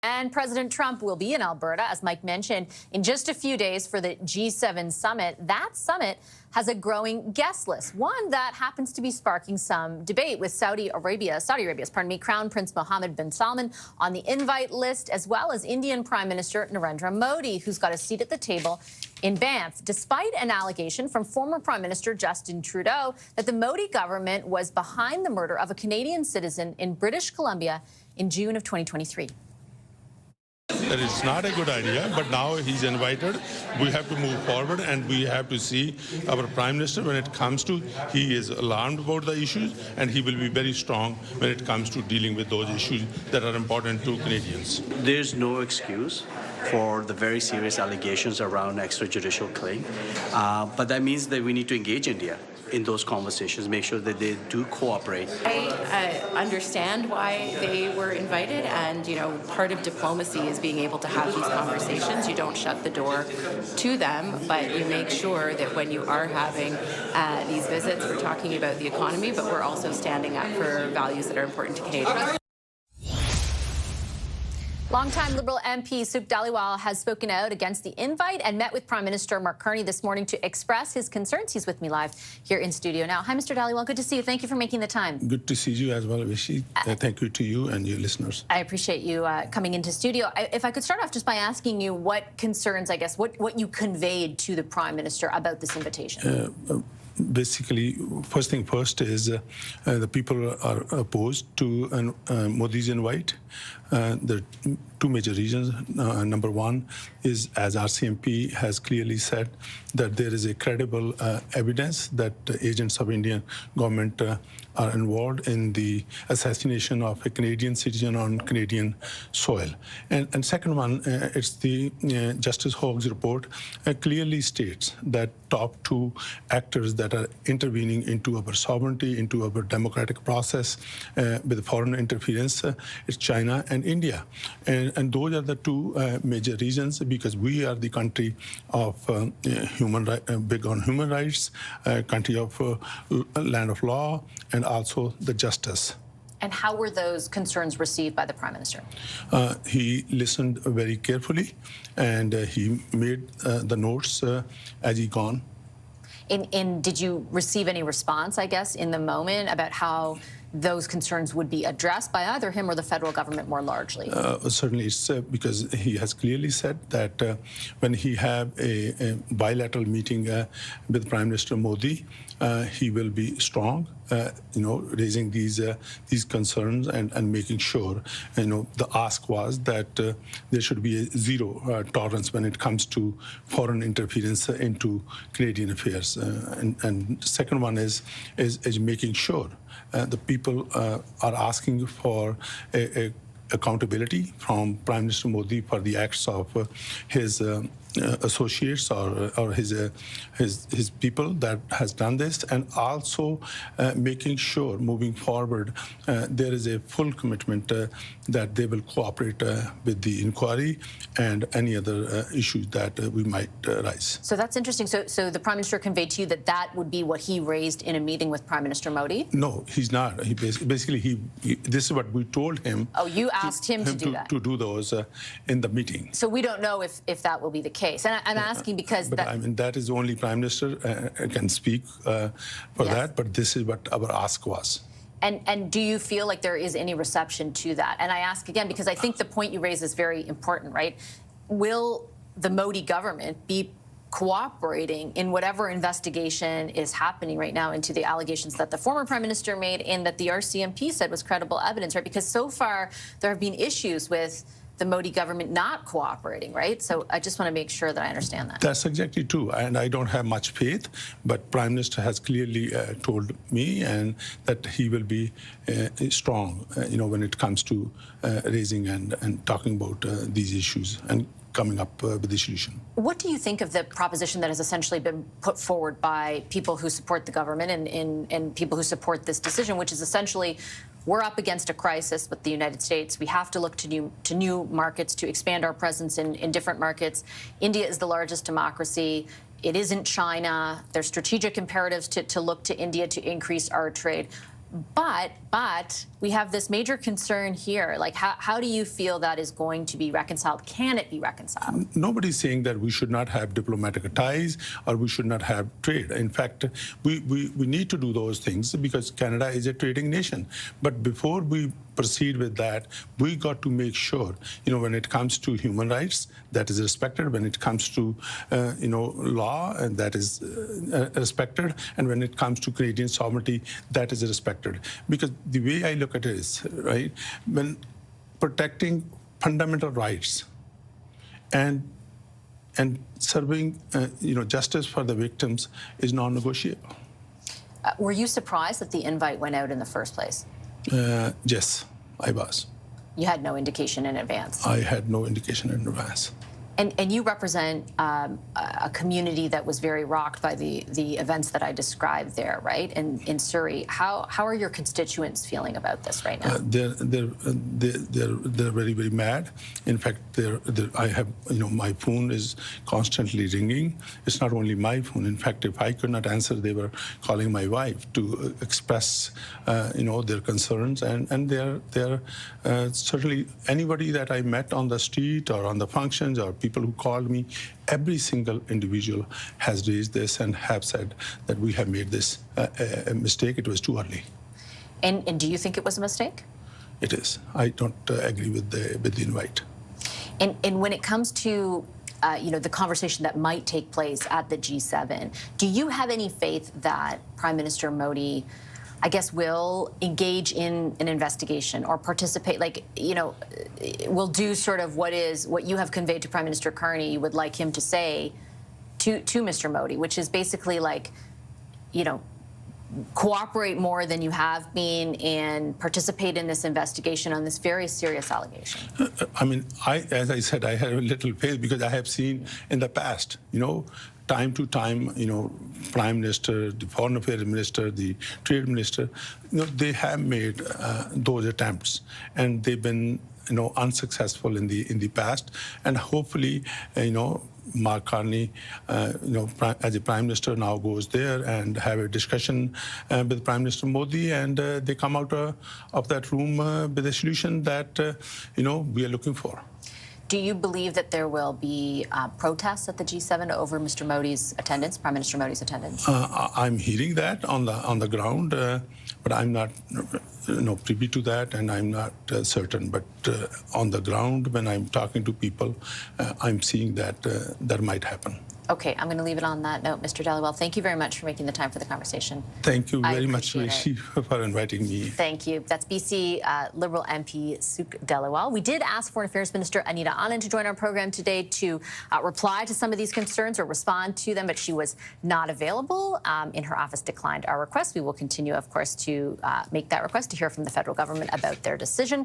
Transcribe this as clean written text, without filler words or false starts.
And President Trump will be in Alberta, as Mike mentioned, in just a few days for the G7 summit. That summit has a growing guest list, one that happens to be sparking some debate with Saudi Arabia's Crown Prince Mohammed bin Salman on the invite list, as well as Indian Prime Minister Narendra Modi, who's got a seat at the table in Banff, despite an allegation from former Prime Minister Justin Trudeau that the Modi government was behind the murder of a Canadian citizen in British Columbia in June of 2023. That it's not a good idea, but now he's invited. We have to move forward, and we have to see our Prime Minister when it comes to, he is alarmed about the issues, and he will be very strong when it comes to dealing with those issues that are important to Canadians. There's no excuse for the very serious allegations around extrajudicial killing, but that means that we need to engage India in those conversations, make sure that they do cooperate. I understand why they were invited, and part of diplomacy is being able to have these conversations. You don't shut the door to them, but you make sure that when you are having these visits, we're talking about the economy, but we're also standing up for values that are important to Canadians. Longtime Liberal MP Sukh Dhaliwal has spoken out against the invite and met with Prime Minister Mark Carney this morning to express his concerns. He's with me live here in studio now. Hi, Mr. Dhaliwal. Good to see you. Thank you for making the time. Good to see you as well, Vishy. Thank you to you and your listeners. I appreciate you coming into studio. If I could start off just by asking you what concerns, I guess, what you conveyed to the Prime Minister about this invitation. Basically, first thing first is the people are opposed to Modi's invite. There are two major reasons. Number one is, as RCMP has clearly said, that there is a credible evidence that agents of Indian government are involved in the assassination of a Canadian citizen on Canadian soil. And second one, it's the Justice Hogg's report clearly states that top two actors that are intervening into our sovereignty, into our democratic process with foreign interference, it's China and India. And those are the two major reasons, because we are the country of big on human rights, country of land of law, and also the justice. And how were those concerns received by the Prime Minister? He listened very carefully, and he made the notes as he gone. And did you receive any response, I guess, in the moment about how those concerns would be addressed by either him or the federal government more largely? Certainly, it's because he has clearly said that when he have a bilateral meeting with Prime Minister Modi, he will be strong, raising these concerns and making sure, the ask was that there should be a zero tolerance when it comes to foreign interference into Canadian affairs. And the second one is making sure the people are asking for accountability from Prime Minister Modi for the acts of his associates or his people that has done this, and also making sure moving forward there is a full commitment that they will cooperate with the inquiry and any other issues that we might raise. So that's interesting. So the Prime Minister conveyed to you that would be what he raised in a meeting with Prime Minister Modi? No, he's not. He basically this is what we told him. Oh, you asked him to do that? To do those in the meeting. So we don't know if that will be the case. And I'm asking because that is only Prime Minister can speak for that, but this is what our ask was. And do you feel like there is any reception to that? And I ask again because I think the point you raise is very important, right? Will the Modi government be cooperating in whatever investigation is happening right now into the allegations that the former Prime Minister made and that the RCMP said was credible evidence, right? Because so far there have been issues with the Modi government not cooperating, right? So I just want to make sure that I understand that. That's exactly true, and I don't have much faith, but Prime Minister has clearly told me and that he will be strong, when it comes to raising and talking about these issues and coming up with a solution. What do you think of the proposition that has essentially been put forward by people who support the government and people who support this decision, which is essentially, we're up against a crisis with the United States. We have to look to new markets to expand our presence in different markets. India is the largest democracy. It isn't China. There's strategic imperatives to look to India to increase our trade. But we have this major concern here. Like, how do you feel that is going to be reconciled? Can it be reconciled? Nobody's saying that we should not have diplomatic ties or we should not have trade. In fact, we need to do those things because Canada is a trading nation. But before we proceed with that, we got to make sure, when it comes to human rights, that is respected. When it comes to, law, and that is respected. And when it comes to Canadian sovereignty, that is respected. Because the way I look at it is, right, when protecting fundamental rights and serving, justice for the victims is non-negotiable. Were you surprised that the invite went out in the first place? Yes, I was. You had no indication in advance? I had no indication in advance. And you represent a community that was very rocked by the events that I described there, right? In Surrey. How are your constituents feeling about this right now? They're very, very mad. In fact, I have, my phone is constantly ringing. It's not only my phone. In fact, if I could not answer, they were calling my wife to express, their concerns. And they're certainly anybody that I met on the street or on the functions or people who called me, every single individual has raised this and have said that we have made this a mistake. It was too early. And do you think it was a mistake? It is. I don't agree with the invite. And when it comes to the conversation that might take place at the G7, do you have any faith that Prime Minister Modi, I guess, will engage in an investigation or participate, will do sort of what you have conveyed to Prime Minister Carney you would like him to say to Mr. Modi, which is basically cooperate more than you have been and participate in this investigation on this very serious allegation? I mean, as I said, I have a little faith because I have seen in the past, time to time, Prime Minister, the Foreign Affairs Minister, the Trade Minister, they have made those attempts, and they've been, unsuccessful in the past. And hopefully, Mark Carney, as a Prime Minister, now goes there and have a discussion with Prime Minister Modi, and they come out of that room with a solution that, we are looking for. Do you believe that there will be protests at the G7 over Mr. Modi's attendance, Prime Minister Modi's attendance? I'm hearing that on the ground, but I'm not privy to that, and I'm not certain. But on the ground, when I'm talking to people, I'm seeing that that might happen. Okay, I'm going to leave it on that note. Mr. Dhaliwal, thank you very much for making the time for the conversation. Thank you very much, Rishi, for inviting me. Thank you. That's BC Liberal MP Sukh Dhaliwal. We did ask Foreign Affairs Minister Anita Anand to join our program today to reply to some of these concerns or respond to them, but she was not available. In her office declined our request. We will continue, of course, to make that request to hear from the federal government about their decision.